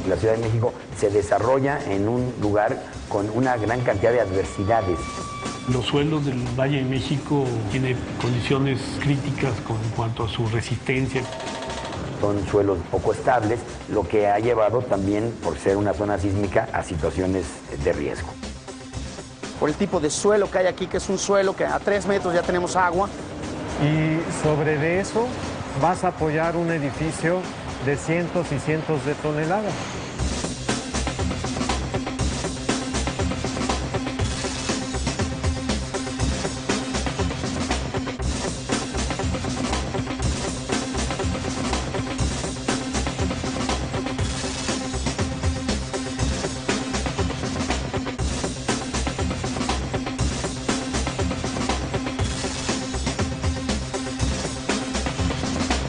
La Ciudad de México se desarrolla en un lugar con una gran cantidad de adversidades. Los suelos del Valle de México tienen condiciones críticas en cuanto a su resistencia. Son suelos poco estables, lo que ha llevado también, por ser una zona sísmica, a situaciones de riesgo. Por el tipo de suelo que hay aquí, que es un suelo que a 3 metros ya tenemos agua. Y sobre de eso vas a apoyar un edificio de cientos y cientos de toneladas.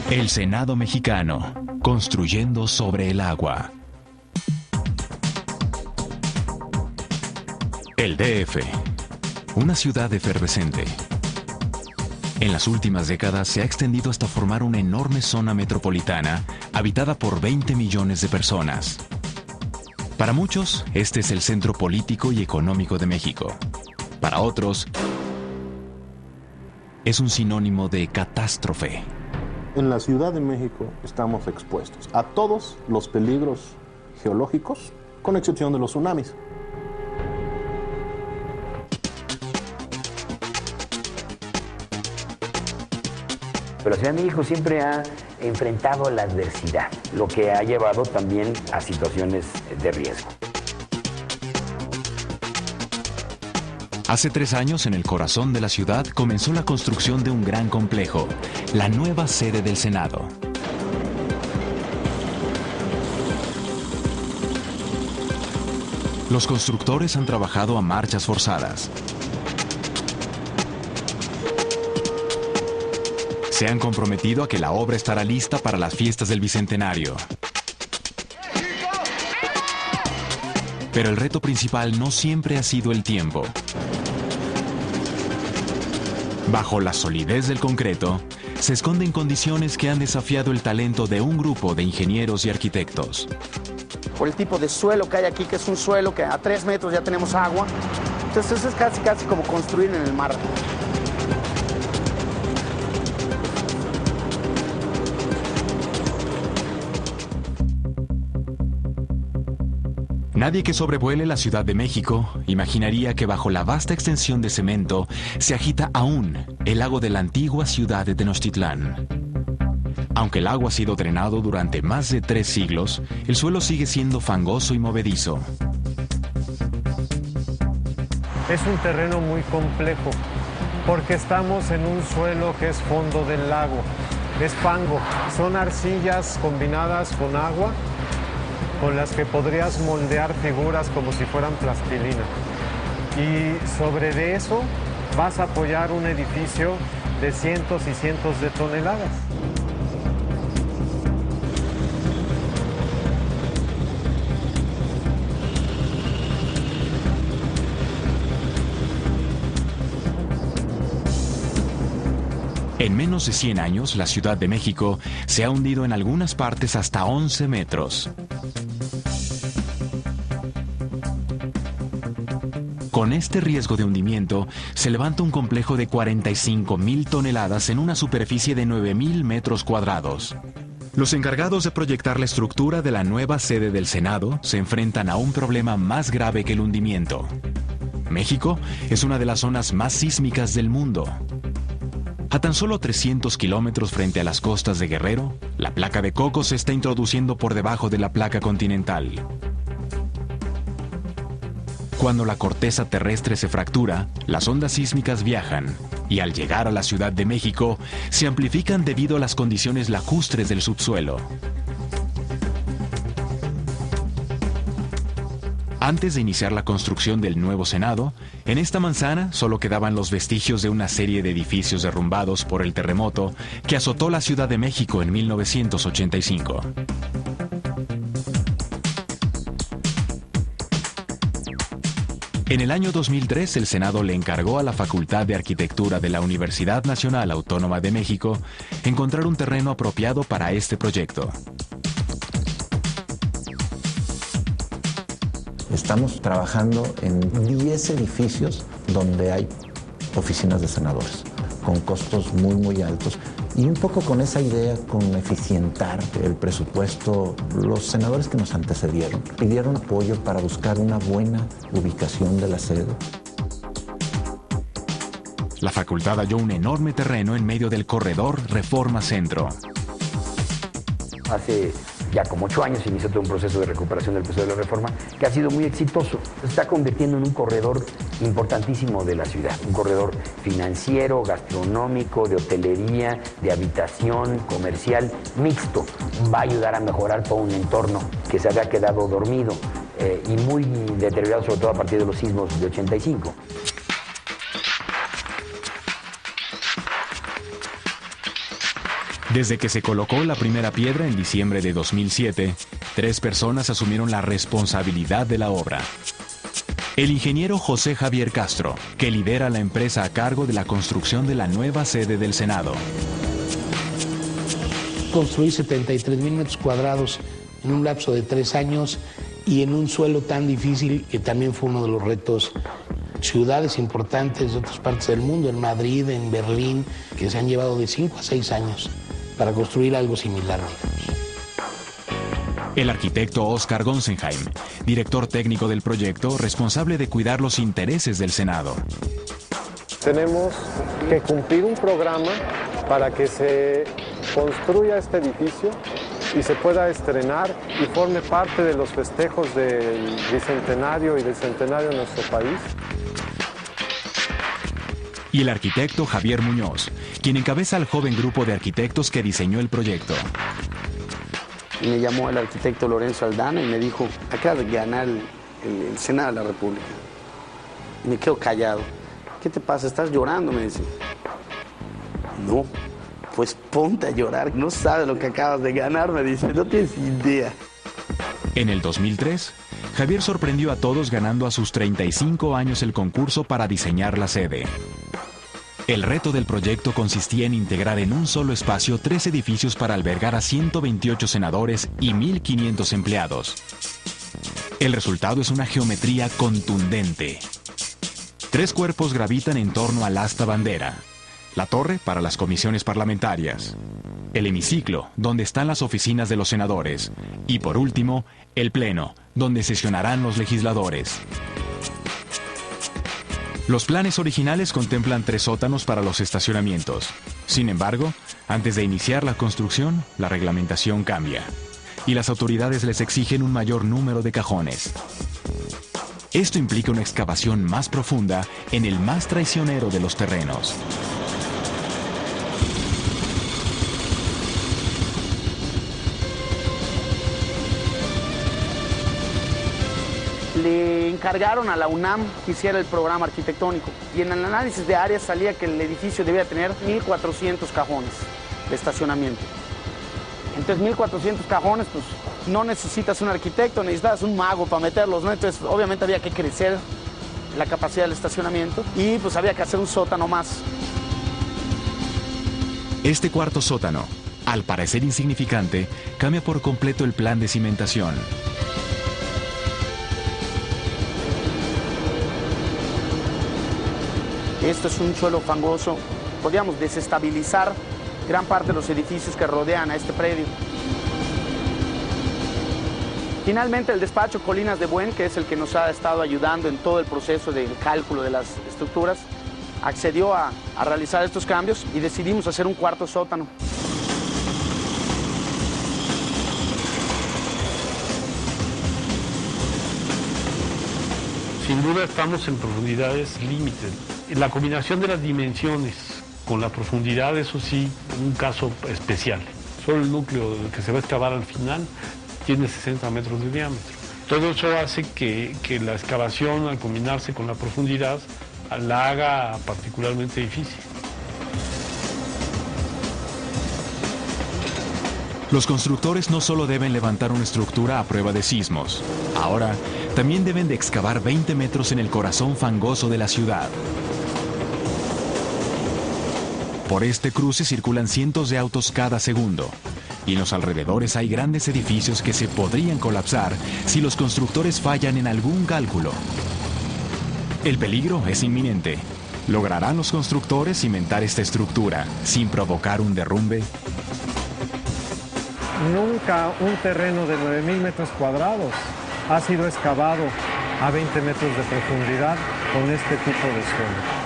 El Senado mexicano, construyendo sobre el agua. El DF, una ciudad efervescente. En las últimas décadas se ha extendido hasta formar una enorme zona metropolitana habitada por 20 millones de personas. Para muchos, este es el centro político y económico de México. Para otros, es un sinónimo de catástrofe. En la Ciudad de México estamos expuestos a todos los peligros geológicos, con excepción de los tsunamis. Pero la Ciudad de México siempre ha enfrentado la adversidad, lo que ha llevado también a situaciones de riesgo. Hace 3 años, en el corazón de la ciudad, comenzó la construcción de un gran complejo, la nueva sede del Senado. Los constructores han trabajado a marchas forzadas. Se han comprometido a que la obra estará lista para las fiestas del Bicentenario. Pero el reto principal no siempre ha sido el tiempo. Bajo la solidez del concreto, se esconden condiciones que han desafiado el talento de un grupo de ingenieros y arquitectos. Por el tipo de suelo que hay aquí, que es un suelo que a 3 metros ya tenemos agua. Entonces eso es casi como construir en el mar. Nadie que sobrevuele la Ciudad de México imaginaría que bajo la vasta extensión de cemento se agita aún el lago de la antigua ciudad de Tenochtitlán. Aunque el agua ha sido drenado durante más de 3 siglos, el suelo sigue siendo fangoso y movedizo. Es un terreno muy complejo, porque estamos en un suelo que es fondo del lago. Es fango, son arcillas combinadas con agua, con las que podrías moldear figuras como si fueran plastilina. Y sobre de eso vas a apoyar un edificio de cientos y cientos de toneladas. En menos de 100 años, la Ciudad de México se ha hundido en algunas partes hasta 11 metros. Con este riesgo de hundimiento, se levanta un complejo de 45,000 toneladas en una superficie de 9,000 metros cuadrados. Los encargados de proyectar la estructura de la nueva sede del Senado se enfrentan a un problema más grave que el hundimiento. México es una de las zonas más sísmicas del mundo. A tan solo 300 kilómetros frente a las costas de Guerrero, la placa de Cocos se está introduciendo por debajo de la placa continental. Cuando la corteza terrestre se fractura, las ondas sísmicas viajan y al llegar a la Ciudad de México se amplifican debido a las condiciones lacustres del subsuelo. Antes de iniciar la construcción del nuevo Senado, en esta manzana solo quedaban los vestigios de una serie de edificios derrumbados por el terremoto que azotó la Ciudad de México en 1985. En el año 2003, el Senado le encargó a la Facultad de Arquitectura de la Universidad Nacional Autónoma de México encontrar un terreno apropiado para este proyecto. Estamos trabajando en 10 edificios donde hay oficinas de senadores, con costos muy, muy altos. Y un poco con esa idea, con eficientar el presupuesto, los senadores que nos antecedieron pidieron apoyo para buscar una buena ubicación de la sede. La facultad halló un enorme terreno en medio del corredor Reforma Centro. Hace ya como 8 años se inició todo un proceso de recuperación del proceso de la reforma que ha sido muy exitoso. Se está convirtiendo en un corredor importantísimo de la ciudad. Un corredor financiero, gastronómico, de hotelería, de habitación, comercial, mixto. Va a ayudar a mejorar todo un entorno que se había quedado dormido y muy deteriorado, sobre todo a partir de los sismos de 85. Desde que se colocó la primera piedra en diciembre de 2007, 3 personas asumieron la responsabilidad de la obra. El ingeniero José Javier Castro, que lidera la empresa a cargo de la construcción de la nueva sede del Senado. Construir 73,000 metros cuadrados en un lapso de 3 años y en un suelo tan difícil, que también fue uno de los retos. Ciudades importantes de otras partes del mundo, en Madrid, en Berlín, que se han llevado de 5 a 6 años para construir algo similar, digamos. El arquitecto Oscar Gonsenheim, director técnico del proyecto, responsable de cuidar los intereses del Senado. Tenemos que cumplir un programa para que se construya este edificio y se pueda estrenar y forme parte de los festejos del bicentenario y del centenario de nuestro país. Y el arquitecto Javier Muñoz, quien encabeza al joven grupo de arquitectos que diseñó el proyecto. Me llamó el arquitecto Lorenzo Aldana y me dijo, acabas de ganar el Senado de la República. Y me quedo callado. ¿Qué te pasa? ¿Estás llorando? Me dice. No, pues ponte a llorar. No sabes lo que acabas de ganar, me dice. No tienes idea. En el 2003, Javier sorprendió a todos ganando a sus 35 años el concurso para diseñar la sede. El reto del proyecto consistía en integrar en un solo espacio 3 edificios para albergar a 128 senadores y 1,500 empleados. El resultado es una geometría contundente. 3 cuerpos gravitan en torno al asta bandera. La torre para las comisiones parlamentarias. El hemiciclo, donde están las oficinas de los senadores. Y por último, el pleno, donde sesionarán los legisladores. Los planes originales contemplan 3 sótanos para los estacionamientos. Sin embargo, antes de iniciar la construcción, la reglamentación cambia. Y las autoridades les exigen un mayor número de cajones. Esto implica una excavación más profunda en el más traicionero de los terrenos. Le encargaron a la UNAM que hiciera el programa arquitectónico y en el análisis de áreas salía que el edificio debía tener 1,400 cajones de estacionamiento. Entonces 1,400 cajones, pues no necesitas un arquitecto, necesitas un mago para meterlos, ¿no? Entonces obviamente había que crecer la capacidad del estacionamiento y pues había que hacer un sótano más. Este cuarto sótano, al parecer insignificante, cambia por completo el plan de cimentación. Esto es un suelo fangoso, podríamos desestabilizar gran parte de los edificios que rodean a este predio. Finalmente el despacho Colinas de Buen, que es el que nos ha estado ayudando en todo el proceso del cálculo de las estructuras, accedió a realizar estos cambios y decidimos hacer un cuarto sótano. Sin duda estamos en profundidades límites. La combinación de las dimensiones con la profundidad, eso sí, un caso especial. Solo el núcleo que se va a excavar al final tiene 60 metros de diámetro. Todo eso hace que la excavación, al combinarse con la profundidad, la haga particularmente difícil. Los constructores no solo deben levantar una estructura a prueba de sismos, ahora también deben de excavar 20 metros en el corazón fangoso de la ciudad. Por este cruce circulan cientos de autos cada segundo. y en los alrededores hay grandes edificios que se podrían colapsar si los constructores fallan en algún cálculo. El peligro es inminente. ¿Lograrán los constructores cimentar esta estructura sin provocar un derrumbe? Nunca un terreno de 9,000 metros cuadrados ha sido excavado a 20 metros de profundidad con este tipo de suelo.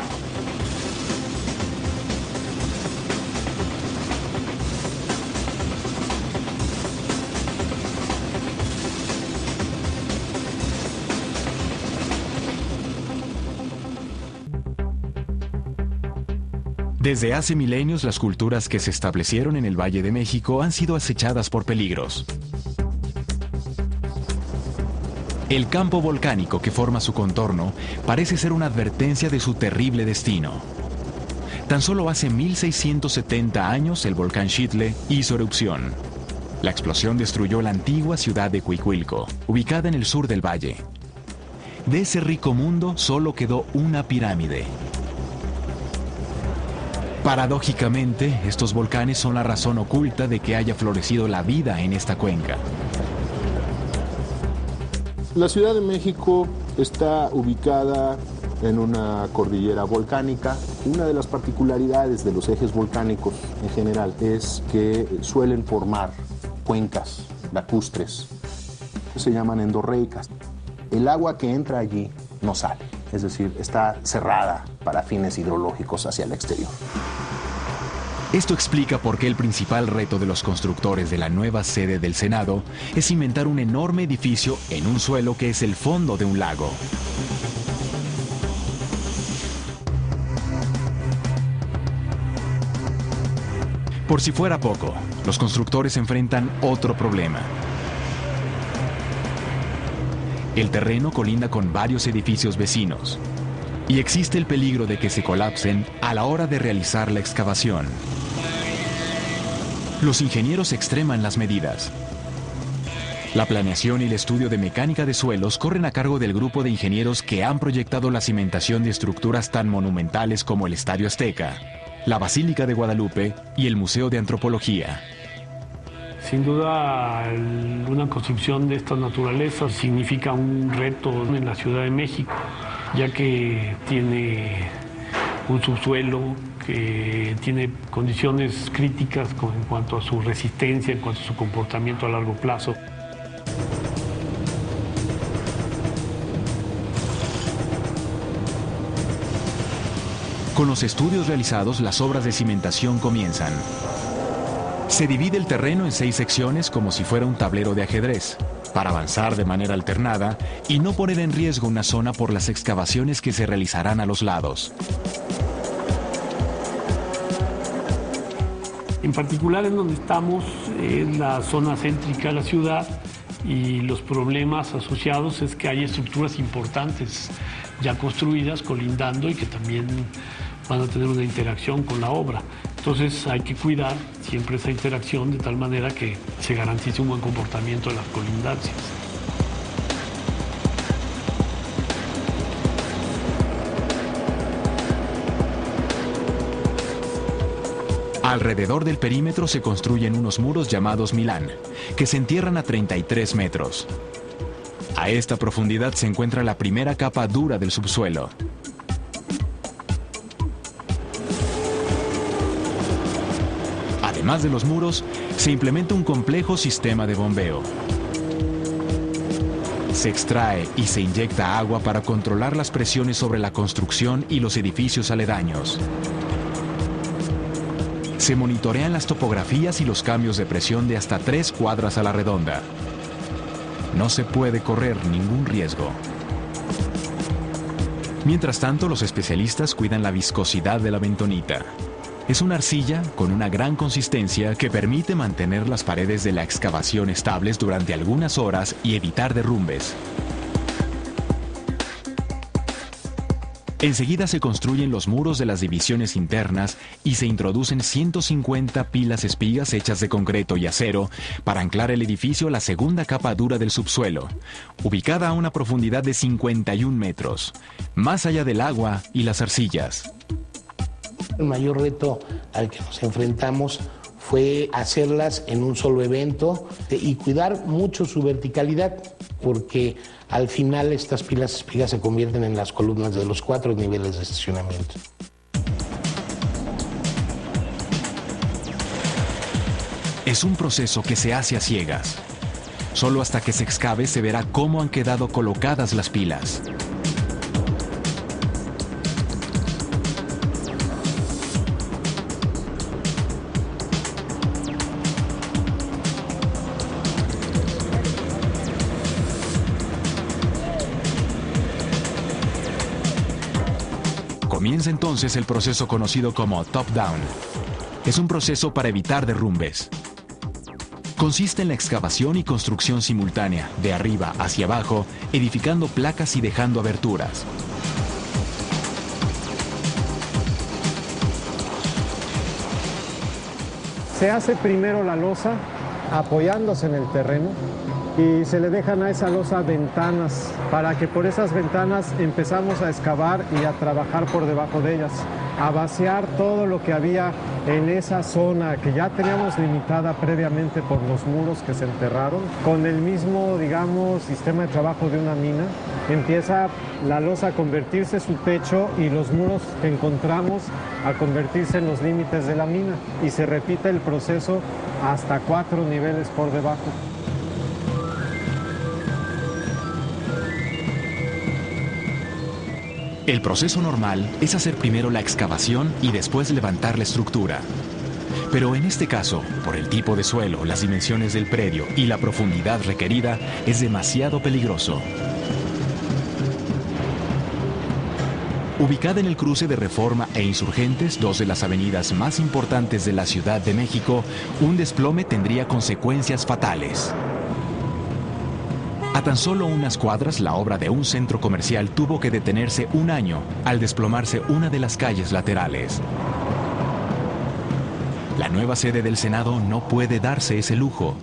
Desde hace milenios, las culturas que se establecieron en el Valle de México han sido acechadas por peligros. El campo volcánico que forma su contorno parece ser una advertencia de su terrible destino. Tan solo hace 1670 años el volcán Xitle hizo erupción. La explosión destruyó la antigua ciudad de Cuicuilco, ubicada en el sur del valle. De ese rico mundo solo quedó una pirámide. Paradójicamente, estos volcanes son la razón oculta de que haya florecido la vida en esta cuenca. La Ciudad de México está ubicada en una cordillera volcánica. Una de las particularidades de los ejes volcánicos en general es que suelen formar cuencas lacustres, se llaman endorreicas. El agua que entra allí no sale, es decir, está cerrada para fines hidrológicos hacia el exterior. Esto explica por qué el principal reto de los constructores de la nueva sede del Senado es cimentar un enorme edificio en un suelo que es el fondo de un lago. Por si fuera poco, los constructores enfrentan otro problema. El terreno colinda con varios edificios vecinos y existe el peligro de que se colapsen a la hora de realizar la excavación. Los ingenieros extreman las medidas. La planeación y el estudio de mecánica de suelos corren a cargo del grupo de ingenieros que han proyectado la cimentación de estructuras tan monumentales como el Estadio Azteca, la Basílica de Guadalupe y el Museo de Antropología. Sin duda, una construcción de esta naturaleza significa un reto en la Ciudad de México, ya que tiene un subsuelo que tiene condiciones críticas en cuanto a su resistencia, en cuanto a su comportamiento a largo plazo. Con los estudios realizados, las obras de cimentación comienzan. Se divide el terreno en 6 secciones como si fuera un tablero de ajedrez, para avanzar de manera alternada y no poner en riesgo una zona por las excavaciones que se realizarán a los lados. En particular en donde estamos es la zona céntrica de la ciudad y los problemas asociados es que hay estructuras importantes ya construidas, colindando y que también van a tener una interacción con la obra. Entonces hay que cuidar siempre esa interacción de tal manera que se garantice un buen comportamiento de las colindancias. Alrededor del perímetro se construyen unos muros llamados Milán, que se entierran a 33 metros. A esta profundidad se encuentra la primera capa dura del subsuelo. Además de los muros, se implementa un complejo sistema de bombeo. Se extrae y se inyecta agua para controlar las presiones sobre la construcción y los edificios aledaños. Se monitorean las topografías y los cambios de presión de hasta 3 cuadras a la redonda. No se puede correr ningún riesgo. Mientras tanto, los especialistas cuidan la viscosidad de la bentonita. Es una arcilla con una gran consistencia que permite mantener las paredes de la excavación estables durante algunas horas y evitar derrumbes. Enseguida se construyen los muros de las divisiones internas y se introducen 150 pilas espigas hechas de concreto y acero para anclar el edificio a la segunda capa dura del subsuelo, ubicada a una profundidad de 51 metros, más allá del agua y las arcillas. El mayor reto al que nos enfrentamos fue hacerlas en un solo evento y cuidar mucho su verticalidad, porque al final estas pilas espigas se convierten en las columnas de los 4 niveles de estacionamiento. Es un proceso que se hace a ciegas. Solo hasta que se excave se verá cómo han quedado colocadas las pilas. Comienza entonces el proceso conocido como top-down. Es un proceso para evitar derrumbes. Consiste en la excavación y construcción simultánea, de arriba hacia abajo, edificando placas y dejando aberturas. Se hace primero la losa apoyándose en el terreno y se le dejan a esa losa ventanas para que por esas ventanas empezamos a excavar y a trabajar por debajo de ellas, a vaciar todo lo que había en esa zona que ya teníamos limitada previamente por los muros que se enterraron. Con el mismo, digamos, sistema de trabajo de una mina, empieza la losa a convertirse en su techo y los muros que encontramos a convertirse en los límites de la mina, y se repite el proceso hasta 4 niveles por debajo. El proceso normal es hacer primero la excavación y después levantar la estructura. Pero en este caso, por el tipo de suelo, las dimensiones del predio y la profundidad requerida, es demasiado peligroso. Ubicada en el cruce de Reforma e Insurgentes, 2 de las avenidas más importantes de la Ciudad de México, un desplome tendría consecuencias fatales. A tan solo unas cuadras, la obra de un centro comercial tuvo que detenerse 1 año al desplomarse una de las calles laterales. La nueva sede del Senado no puede darse ese lujo.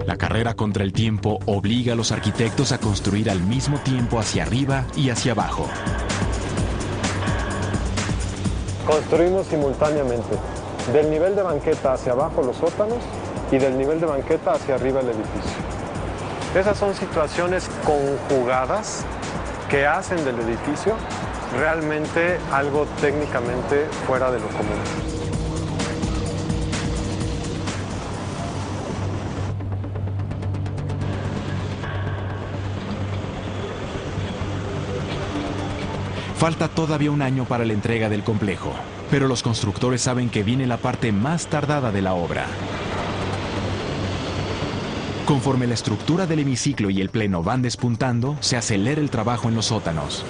La carrera contra el tiempo obliga a los arquitectos a construir al mismo tiempo hacia arriba y hacia abajo. Construimos simultáneamente del nivel de banqueta hacia abajo los sótanos y del nivel de banqueta hacia arriba el edificio. Esas son situaciones conjugadas que hacen del edificio realmente algo técnicamente fuera de lo común. Falta todavía 1 año para la entrega del complejo, pero los constructores saben que viene la parte más tardada de la obra. Conforme la estructura del hemiciclo y el pleno van despuntando, se acelera el trabajo en los sótanos.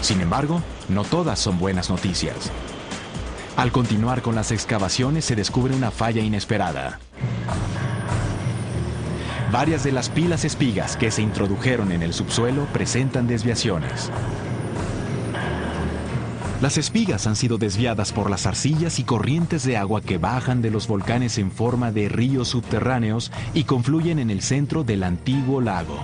Sin embargo, no todas son buenas noticias. Al continuar con las excavaciones se descubre una falla inesperada. Varias de las pilas espigas que se introdujeron en el subsuelo presentan desviaciones. Las espigas han sido desviadas por las arcillas y corrientes de agua que bajan de los volcanes en forma de ríos subterráneos y confluyen en el centro del antiguo lago.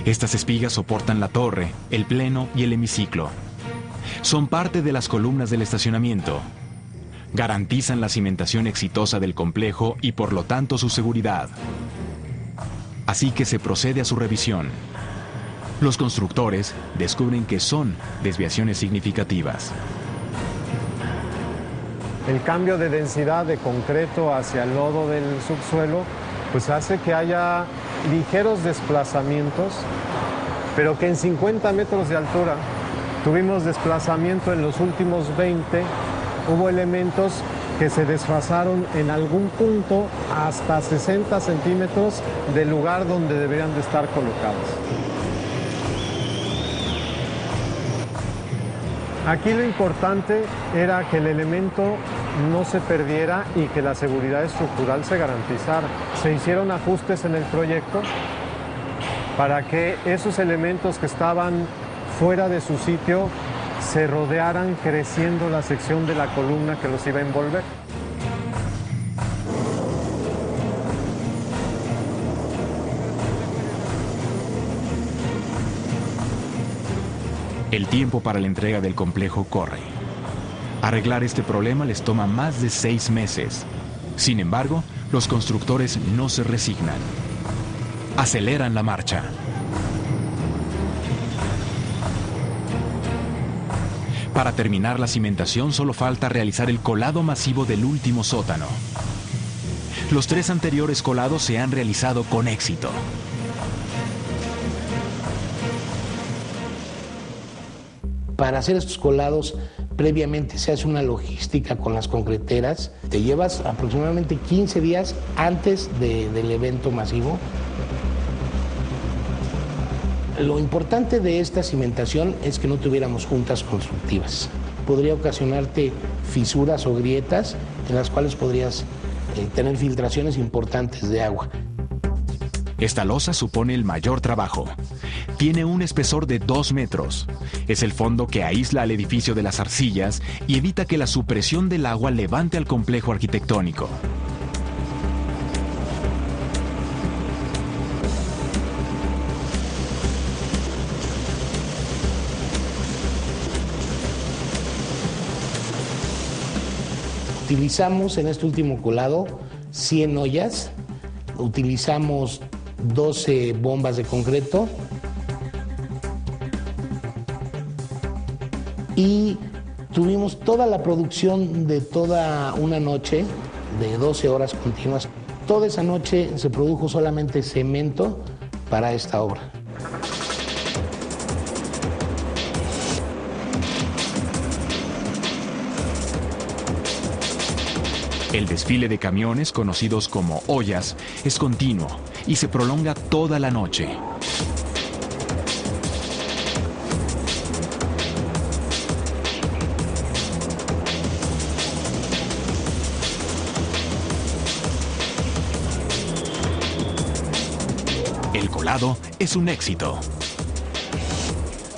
Estas espigas soportan la torre, el pleno y el hemiciclo. Son parte de las columnas del estacionamiento. Garantizan la cimentación exitosa del complejo y por lo tanto su seguridad. Así que se procede a su revisión. Los constructores descubren que son desviaciones significativas. El cambio de densidad de concreto hacia el lodo del subsuelo pues hace que haya ligeros desplazamientos, pero que en 50 metros de altura tuvimos desplazamiento en los últimos 20, hubo elementos que se desfasaron en algún punto hasta 60 centímetros del lugar donde deberían de estar colocados. Aquí lo importante era que el elemento no se perdiera y que la seguridad estructural se garantizara. Se hicieron ajustes en el proyecto para que esos elementos que estaban fuera de su sitio se rodearan creciendo la sección de la columna que los iba a envolver. El tiempo para la entrega del complejo corre. Arreglar este problema les toma más de 6 meses. Sin embargo, los constructores no se resignan. Aceleran la marcha. Para terminar la cimentación solo falta realizar el colado masivo del último sótano. Los 3 anteriores colados se han realizado con éxito. Para hacer estos colados, previamente se hace una logística con las concreteras. Te llevas aproximadamente 15 días antes del evento masivo. Lo importante de esta cimentación es que no tuviéramos juntas constructivas. Podría ocasionarte fisuras o grietas en las cuales podrías tener filtraciones importantes de agua. Esta losa supone el mayor trabajo. Tiene un espesor de 2 metros. Es el fondo que aísla al edificio de las arcillas y evita que la supresión del agua levante al complejo arquitectónico. Utilizamos en este último colado 100 ollas, utilizamos 12 bombas de concreto y tuvimos toda la producción de toda una noche de 12 horas continuas. Toda esa noche se produjo solamente cemento para esta obra. El desfile de camiones, conocidos como ollas, es continuo y se prolonga toda la noche. El colado es un éxito.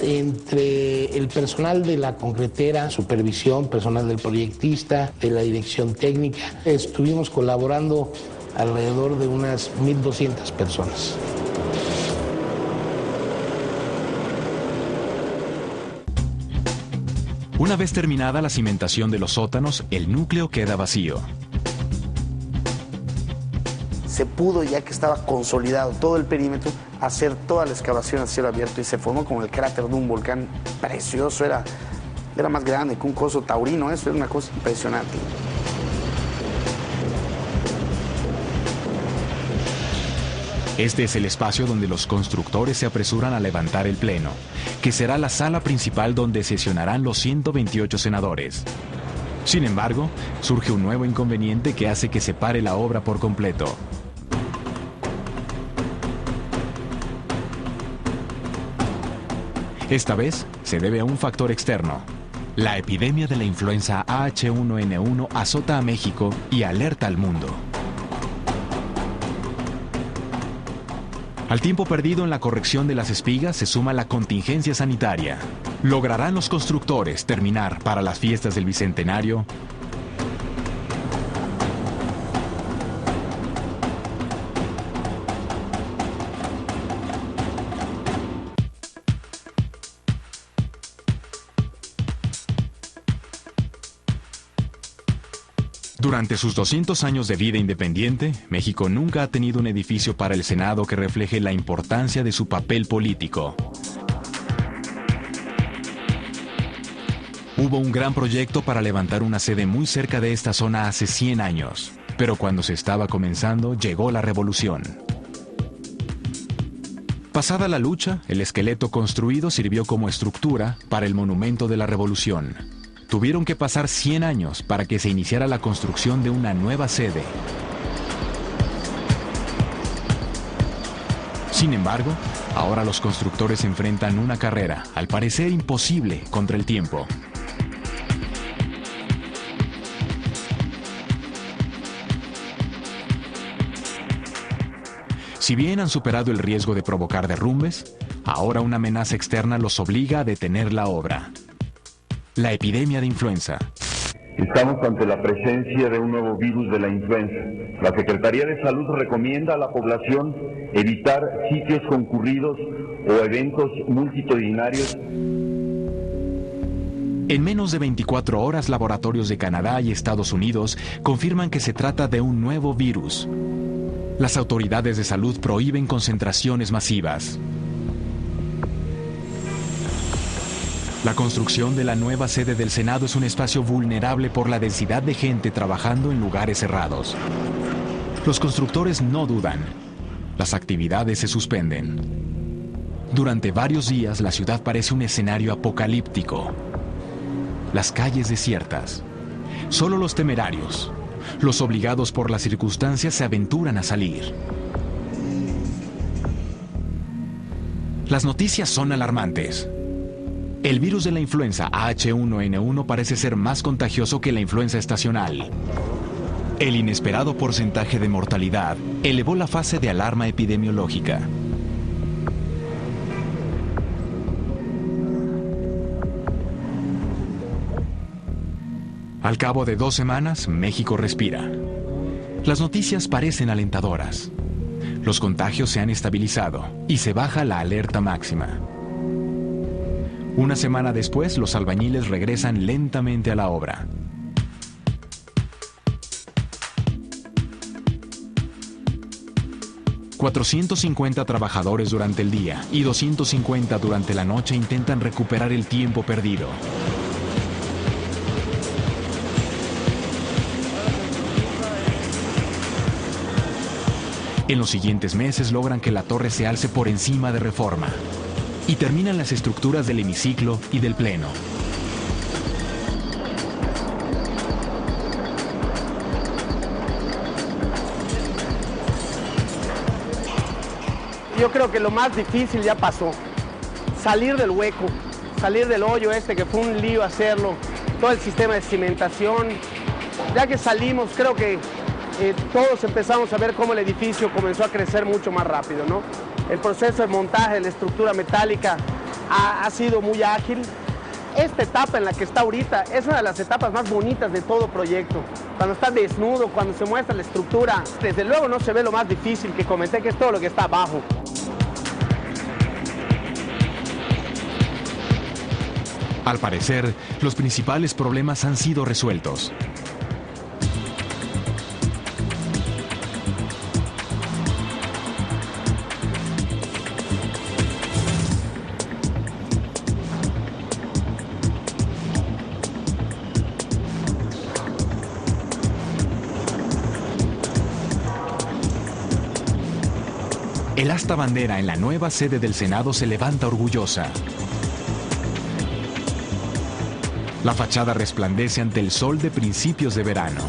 Entre el personal de la concretera, supervisión, personal del proyectista, de la dirección técnica, estuvimos colaborando alrededor de unas 1,200 personas. Una vez terminada la cimentación de los sótanos, el núcleo queda vacío. Se pudo, ya que estaba consolidado todo el perímetro, hacer toda la excavación a cielo abierto y se formó como el cráter de un volcán precioso. Era más grande que un coso taurino, eso era una cosa impresionante. Este es el espacio donde los constructores se apresuran a levantar el pleno, que será la sala principal donde sesionarán los 128 senadores. Sin embargo, surge un nuevo inconveniente que hace que se pare la obra por completo. Esta vez se debe a un factor externo. La epidemia de la influenza H1N1 azota a México y alerta al mundo. Al tiempo perdido en la corrección de las espigas se suma la contingencia sanitaria. ¿Lograrán los constructores terminar para las fiestas del Bicentenario? Durante sus 200 años de vida independiente, México nunca ha tenido un edificio para el Senado que refleje la importancia de su papel político. Hubo un gran proyecto para levantar una sede muy cerca de esta zona hace 100 años, pero cuando se estaba comenzando, llegó la revolución. Pasada la lucha, el esqueleto construido sirvió como estructura para el monumento de la revolución. Tuvieron que pasar 100 años para que se iniciara la construcción de una nueva sede. Sin embargo, ahora los constructores enfrentan una carrera, al parecer imposible, contra el tiempo. Si bien han superado el riesgo de provocar derrumbes, ahora una amenaza externa los obliga a detener la obra. la epidemia de influenza. Estamos ante la presencia de un nuevo virus de la influenza. La Secretaría de Salud recomienda a la población evitar sitios concurridos o eventos multitudinarios. En menos de 24 horas, laboratorios de Canadá y Estados Unidos confirman que se trata de un nuevo virus. Las autoridades de salud prohíben concentraciones masivas. La construcción de la nueva sede del Senado es un espacio vulnerable por la densidad de gente trabajando en lugares cerrados. Los constructores no dudan. Las actividades se suspenden. Durante varios días, la ciudad parece un escenario apocalíptico. Las calles desiertas. Solo los temerarios, los obligados por las circunstancias, se aventuran a salir. Las noticias son alarmantes. El virus de la influenza H1N1 parece ser más contagioso que la influenza estacional. El inesperado porcentaje de mortalidad elevó la fase de alarma epidemiológica. Al cabo de 2 semanas, México respira. Las noticias parecen alentadoras. Los contagios se han estabilizado y se baja la alerta máxima. Una semana después, los albañiles regresan lentamente a la obra. ...450 trabajadores durante el día y 250 durante la noche intentan recuperar el tiempo perdido. En los siguientes meses logran que la torre se alce por encima de Reforma. Y terminan las estructuras del hemiciclo y del pleno. Yo creo que lo más difícil ya pasó. Salir del hueco, salir del hoyo que fue un lío hacerlo, todo el sistema de cimentación. Ya que salimos, creo que todos empezamos a ver cómo el edificio comenzó a crecer mucho más rápido, ¿no? El proceso de montaje de la estructura metálica ha sido muy ágil. Esta etapa en la que está ahorita es una de las etapas más bonitas de todo proyecto. Cuando está desnudo, cuando se muestra la estructura, desde luego no se ve lo más difícil que comenté, que es todo lo que está abajo. Al parecer, los principales problemas han sido resueltos. El asta bandera en la nueva sede del Senado se levanta orgullosa. La fachada resplandece ante el sol de principios de verano.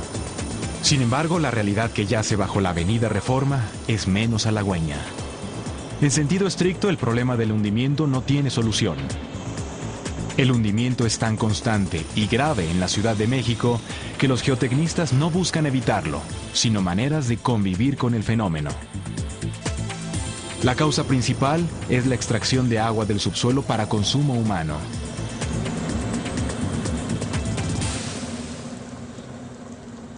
Sin embargo, la realidad que yace bajo la avenida Reforma es menos halagüeña. En sentido estricto, el problema del hundimiento no tiene solución. El hundimiento es tan constante y grave en la Ciudad de México que los geotecnistas no buscan evitarlo, sino maneras de convivir con el fenómeno. La causa principal es la extracción de agua del subsuelo para consumo humano.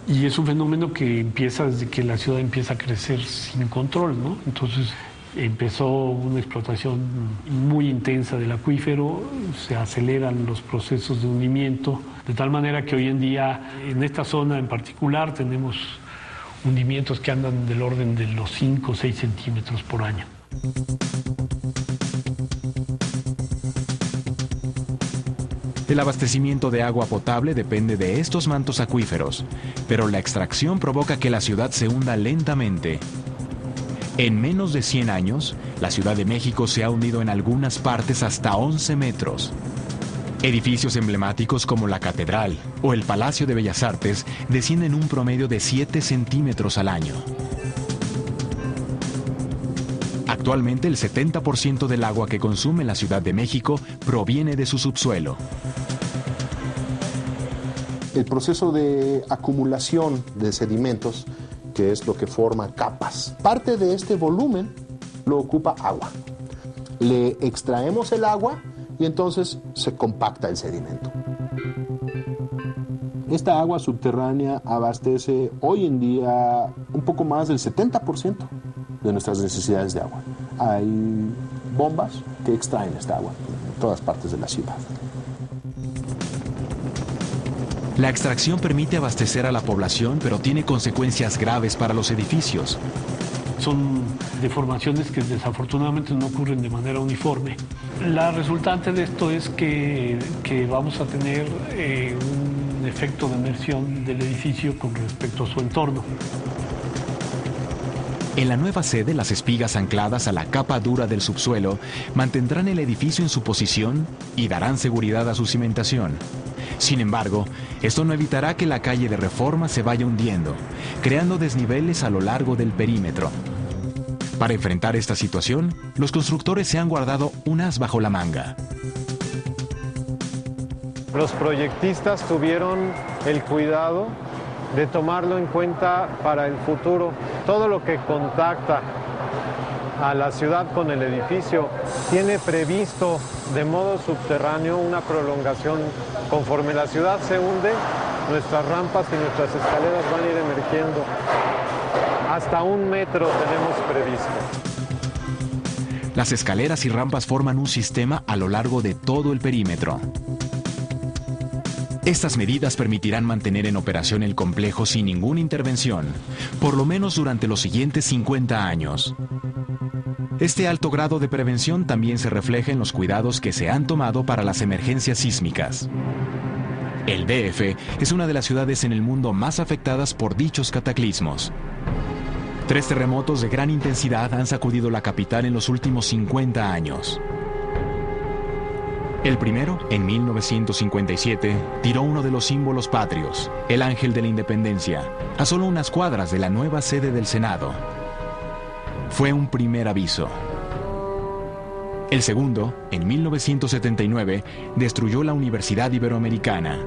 Y es un fenómeno que empieza desde que la ciudad empieza a crecer sin control, ¿no? Entonces empezó una explotación muy intensa del acuífero, se aceleran los procesos de hundimiento, de tal manera que hoy en día en esta zona en particular tenemos hundimientos que andan del orden de los 5 o 6 centímetros por año. El abastecimiento de agua potable depende de estos mantos acuíferos, pero la extracción provoca que la ciudad se hunda lentamente. En menos de 100 años, la Ciudad de México se ha hundido en algunas partes hasta 11 metros. Edificios emblemáticos como la Catedral o el Palacio de Bellas Artes descienden un promedio de 7 centímetros al año. Actualmente el 70% del agua que consume la Ciudad de México proviene de su subsuelo. El proceso de acumulación de sedimentos, que es lo que forma capas, parte de este volumen lo ocupa agua. Le extraemos el agua y entonces se compacta el sedimento. Esta agua subterránea abastece hoy en día un poco más del 70% de nuestras necesidades de agua. Hay bombas que extraen esta agua en todas partes de la ciudad. La extracción permite abastecer a la población, pero tiene consecuencias graves para los edificios. Son deformaciones que desafortunadamente no ocurren de manera uniforme. La resultante de esto es que vamos a tener un efecto de inmersión del edificio con respecto a su entorno. En la nueva sede, las espigas ancladas a la capa dura del subsuelo mantendrán el edificio en su posición y darán seguridad a su cimentación. Sin embargo, esto no evitará que la calle de Reforma se vaya hundiendo, creando desniveles a lo largo del perímetro. Para enfrentar esta situación, los constructores se han guardado un as bajo la manga. Los proyectistas tuvieron el cuidado de tomarlo en cuenta para el futuro. Todo lo que contacta a la ciudad con el edificio tiene previsto de modo subterráneo una prolongación. Conforme la ciudad se hunde, nuestras rampas y nuestras escaleras van a ir emergiendo. Hasta 1 metro tenemos previsto. Las escaleras y rampas forman un sistema a lo largo de todo el perímetro. Estas medidas permitirán mantener en operación el complejo sin ninguna intervención, por lo menos durante los siguientes 50 años. Este alto grado de prevención también se refleja en los cuidados que se han tomado para las emergencias sísmicas. El DF es una de las ciudades en el mundo más afectadas por dichos cataclismos. 3 terremotos de gran intensidad han sacudido la capital en los últimos 50 años. El primero, en 1957, tiró uno de los símbolos patrios, el Ángel de la Independencia, a solo unas cuadras de la nueva sede del Senado. Fue un primer aviso. El segundo, en 1979, destruyó la Universidad Iberoamericana.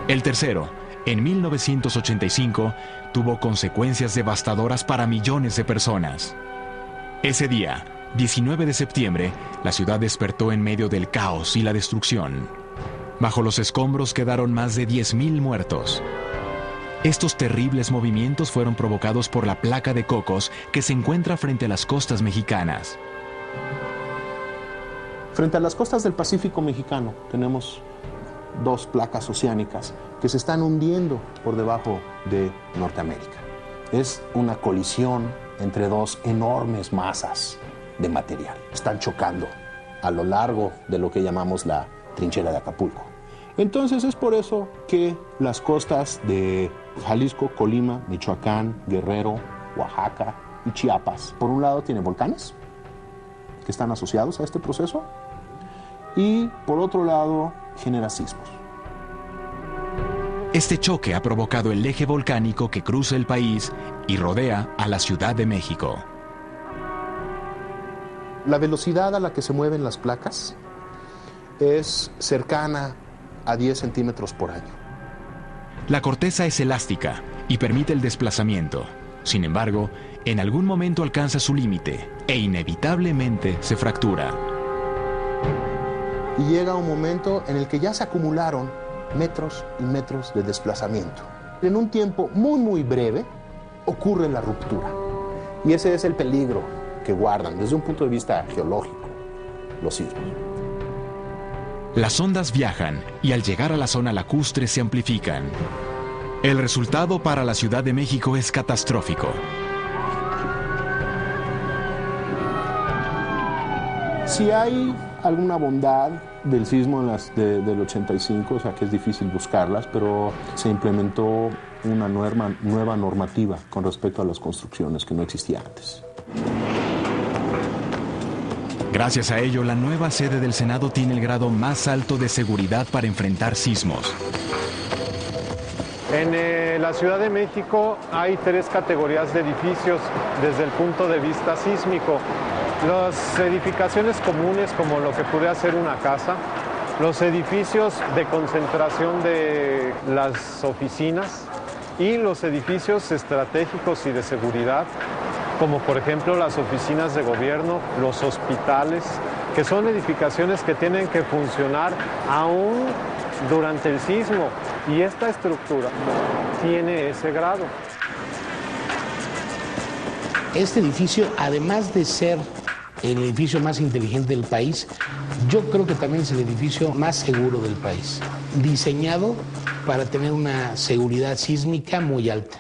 El tercero, en 1985, tuvo consecuencias devastadoras para millones de personas. Ese día, 19 de septiembre, la ciudad despertó en medio del caos y la destrucción. Bajo los escombros quedaron más de 10.000 muertos. Estos terribles movimientos fueron provocados por la placa de Cocos que se encuentra frente a las costas mexicanas. Frente a las costas del Pacífico mexicano tenemos 2 placas oceánicas que se están hundiendo por debajo de Norteamérica. Es una colisión entre 2 enormes masas de material. Están chocando a lo largo de lo que llamamos la trinchera de Acapulco. Entonces es por eso que las costas de Jalisco, Colima, Michoacán, Guerrero, Oaxaca y Chiapas, por un lado tienen volcanes que están asociados a este proceso y por otro lado genera sismos. Este choque ha provocado el eje volcánico que cruza el país y rodea a la Ciudad de México. La velocidad a la que se mueven las placas es cercana a 10 centímetros por año. La corteza es elástica y permite el desplazamiento. Sin embargo, en algún momento alcanza su límite e inevitablemente se fractura. Y llega un momento en el que ya se acumularon metros y metros de desplazamiento. En un tiempo muy breve ocurre la ruptura. Y ese es el peligro que guardan desde un punto de vista geológico los sismos. Las ondas viajan y al llegar a la zona lacustre se amplifican. El resultado para la Ciudad de México es catastrófico. Si hay alguna bondad del sismo del 85, o sea que es difícil buscarlas, pero se implementó una nueva normativa con respecto a las construcciones que no existía antes. Gracias a ello, la nueva sede del Senado tiene el grado más alto de seguridad para enfrentar sismos. En la Ciudad de México hay 3 categorías de edificios desde el punto de vista sísmico. Las edificaciones comunes, como lo que puede ser una casa, los edificios de concentración de las oficinas y los edificios estratégicos y de seguridad, como por ejemplo las oficinas de gobierno, los hospitales, que son edificaciones que tienen que funcionar aún durante el sismo, y esta estructura tiene ese grado. Este edificio, además de ser el edificio más inteligente del país, yo creo que también es el edificio más seguro del país, diseñado para tener una seguridad sísmica muy alta.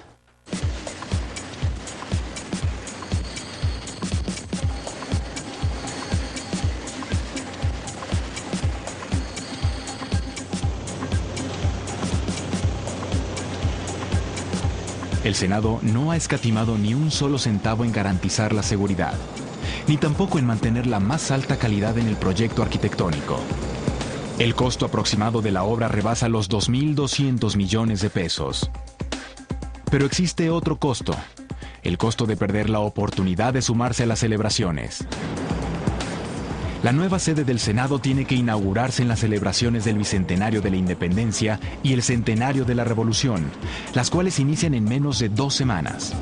El Senado no ha escatimado ni un solo centavo en garantizar la seguridad, ni tampoco en mantener la más alta calidad en el proyecto arquitectónico. El costo aproximado de la obra rebasa los 2.200 millones de pesos. Pero existe otro costo, el costo de perder la oportunidad de sumarse a las celebraciones. La nueva sede del Senado tiene que inaugurarse en las celebraciones del Bicentenario de la Independencia y el Centenario de la Revolución, las cuales inician en menos de 2 semanas.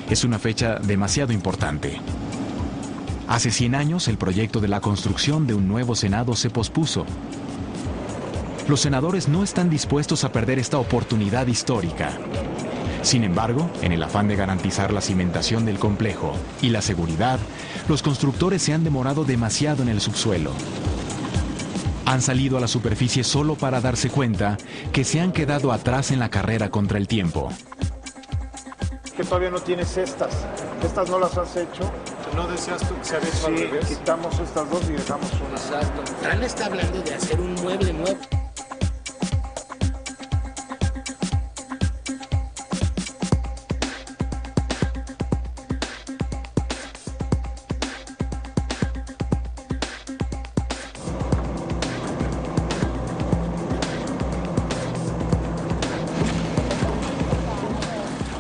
Es una fecha demasiado importante. Hace 100 años, el proyecto de la construcción de un nuevo Senado se pospuso. Los senadores no están dispuestos a perder esta oportunidad histórica. Sin embargo, en el afán de garantizar la cimentación del complejo y la seguridad, los constructores se han demorado demasiado en el subsuelo. Han salido a la superficie solo para darse cuenta que se han quedado atrás en la carrera contra el tiempo. Que todavía no tienes estas no las has hecho. ¿No deseas tú que se haga eso al revés? Quitamos estas dos y dejamos una. Exacto. Fran está hablando de hacer un mueble nuevo.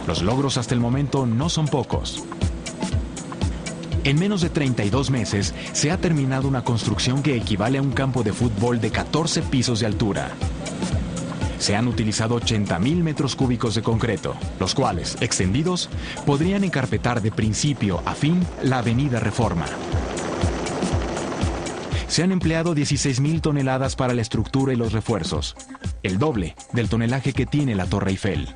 Los logros hasta el momento no son pocos. En menos de 32 meses se ha terminado una construcción que equivale a un campo de fútbol de 14 pisos de altura. Se han utilizado 80,000 metros cúbicos de concreto, los cuales, extendidos, podrían encarpetar de principio a fin la Avenida Reforma. Se han empleado 16,000 toneladas para la estructura y los refuerzos, el doble del tonelaje que tiene la Torre Eiffel.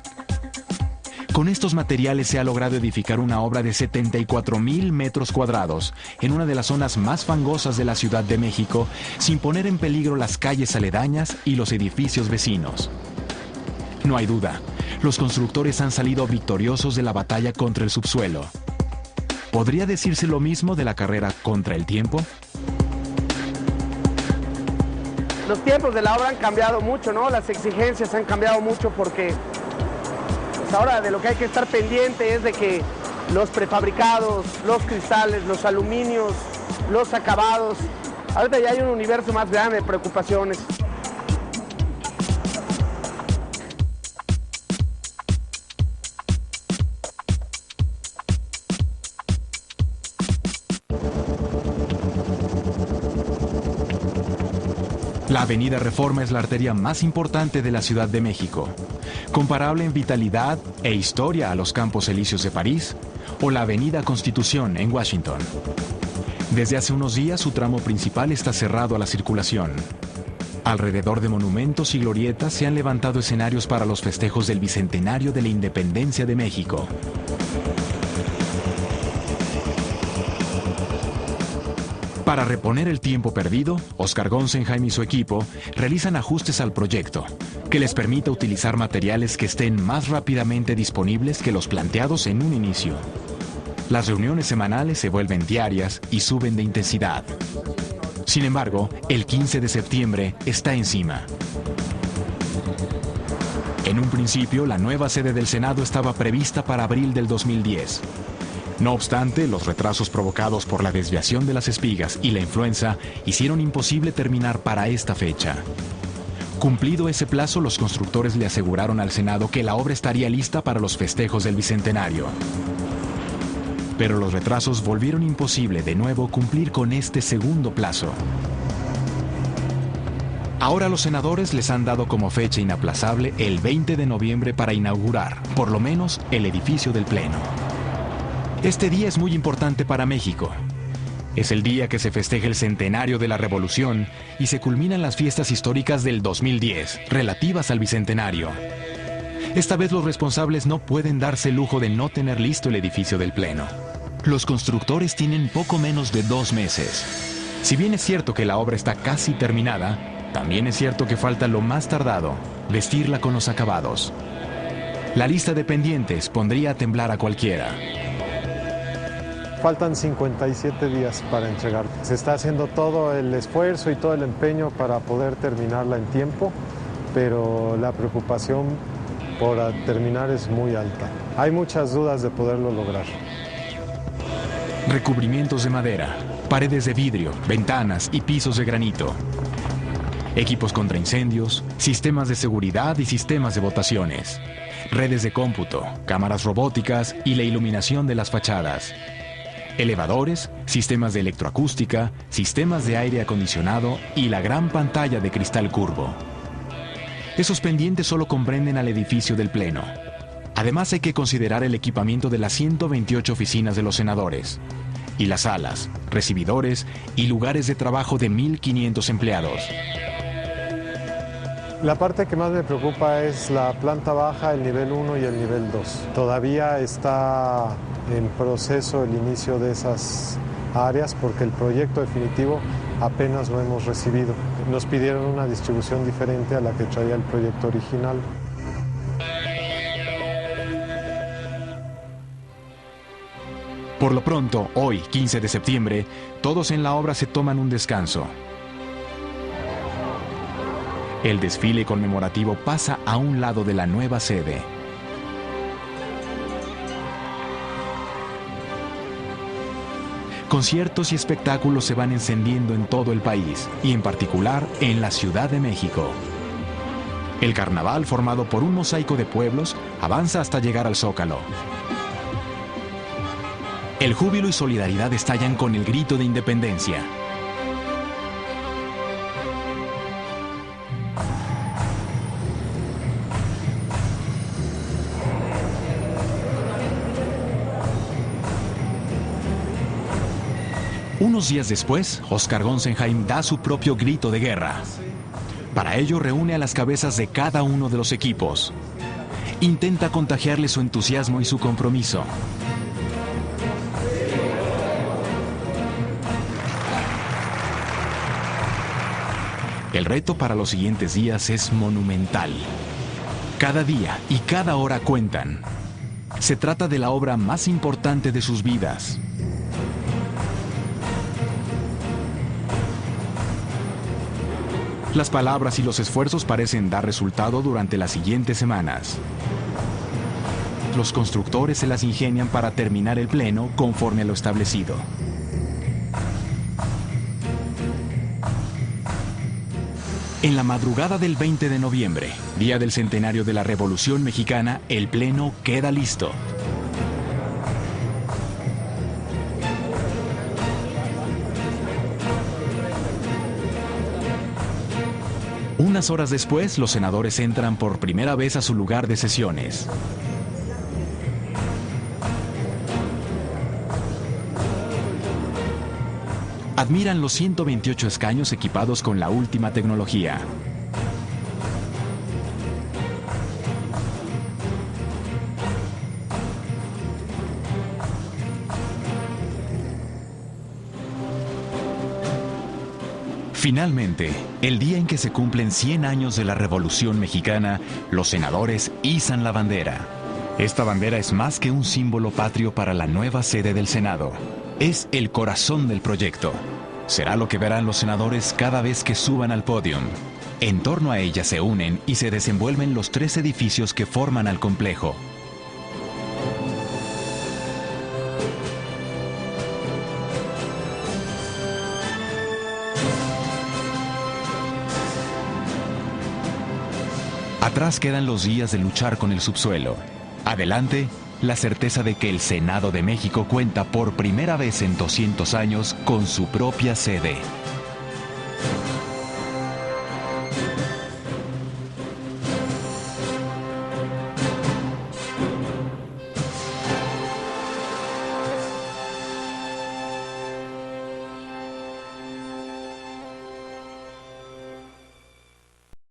Con estos materiales se ha logrado edificar una obra de 74,000 metros cuadrados en una de las zonas más fangosas de la Ciudad de México, sin poner en peligro las calles aledañas y los edificios vecinos. No hay duda, los constructores han salido victoriosos de la batalla contra el subsuelo. ¿Podría decirse lo mismo de la carrera contra el tiempo? Los tiempos de la obra han cambiado mucho, ¿no? Las exigencias han cambiado mucho porque ahora de lo que hay que estar pendiente es de que los prefabricados, los cristales, los aluminios, los acabados, ahorita ya hay un universo más grande de preocupaciones. La Avenida Reforma es la arteria más importante de la Ciudad de México, comparable en vitalidad e historia a los Campos Elíseos de París o la Avenida Constitución en Washington. Desde hace unos días su tramo principal está cerrado a la circulación. Alrededor de monumentos y glorietas se han levantado escenarios para los festejos del Bicentenario de la Independencia de México. Para reponer el tiempo perdido, Oscar Gonsenheim y su equipo realizan ajustes al proyecto, que les permita utilizar materiales que estén más rápidamente disponibles que los planteados en un inicio. Las reuniones semanales se vuelven diarias y suben de intensidad. Sin embargo, el 15 de septiembre está encima. En un principio, la nueva sede del Senado estaba prevista para abril del 2010. No obstante, los retrasos provocados por la desviación de las espigas y la influenza hicieron imposible terminar para esta fecha. Cumplido ese plazo, los constructores le aseguraron al Senado que la obra estaría lista para los festejos del Bicentenario. Pero los retrasos volvieron imposible de nuevo cumplir con este segundo plazo. Ahora los senadores les han dado como fecha inaplazable el 20 de noviembre para inaugurar, por lo menos, el edificio del Pleno. Este día es muy importante para México. Es el día que se festeja el centenario de la Revolución y se culminan las fiestas históricas del 2010, relativas al Bicentenario. Esta vez los responsables no pueden darse el lujo de no tener listo el edificio del Pleno. Los constructores tienen poco menos de 2 meses. Si bien es cierto que la obra está casi terminada, también es cierto que falta lo más tardado, vestirla con los acabados. La lista de pendientes pondría a temblar a cualquiera. Faltan 57 días para entregar. Se está haciendo todo el esfuerzo y todo el empeño para poder terminarla en tiempo, pero la preocupación por terminar es muy alta. Hay muchas dudas de poderlo lograr. Recubrimientos de madera, paredes de vidrio, ventanas y pisos de granito. Equipos contra incendios, sistemas de seguridad y sistemas de votaciones. Redes de cómputo, cámaras robóticas y la iluminación de las fachadas. Elevadores, sistemas de electroacústica, sistemas de aire acondicionado y la gran pantalla de cristal curvo. Esos pendientes solo comprenden al edificio del Pleno. Además hay que considerar el equipamiento de las 128 oficinas de los senadores y las salas, recibidores y lugares de trabajo de 1.500 empleados. La parte que más me preocupa es la planta baja, el nivel 1 y el nivel 2. Todavía está en proceso el inicio de esas áreas porque el proyecto definitivo apenas lo hemos recibido. Nos pidieron una distribución diferente a la que traía el proyecto original. Por lo pronto, hoy, 15 de septiembre, todos en la obra se toman un descanso. El desfile conmemorativo pasa a un lado de la nueva sede. Conciertos y espectáculos se van encendiendo en todo el país, y en particular en la Ciudad de México. El carnaval, formado por un mosaico de pueblos, avanza hasta llegar al Zócalo. El júbilo y solidaridad estallan con el grito de independencia. Unos días después, Oscar Gonsenheim da su propio grito de guerra. Para ello reúne a las cabezas de cada uno de los equipos. Intenta contagiarle su entusiasmo y su compromiso. El reto para los siguientes días es monumental. Cada día y cada hora cuentan. Se trata de la obra más importante de sus vidas. Las palabras y los esfuerzos parecen dar resultado durante las siguientes semanas. Los constructores se las ingenian para terminar el Pleno conforme a lo establecido. En la madrugada del 20 de noviembre, día del centenario de la Revolución Mexicana, el Pleno queda listo. Unas horas después, los senadores entran por primera vez a su lugar de sesiones. Admiran los 128 escaños equipados con la última tecnología. Finalmente, el día en que se cumplen 100 años de la Revolución Mexicana, los senadores izan la bandera. Esta bandera es más que un símbolo patrio para la nueva sede del Senado. Es el corazón del proyecto. Será lo que verán los senadores cada vez que suban al podio. En torno a ella se unen y se desenvuelven los 3 edificios que forman al complejo. Atrás quedan los días de luchar con el subsuelo. Adelante, la certeza de que el Senado de México cuenta por primera vez en 200 años con su propia sede.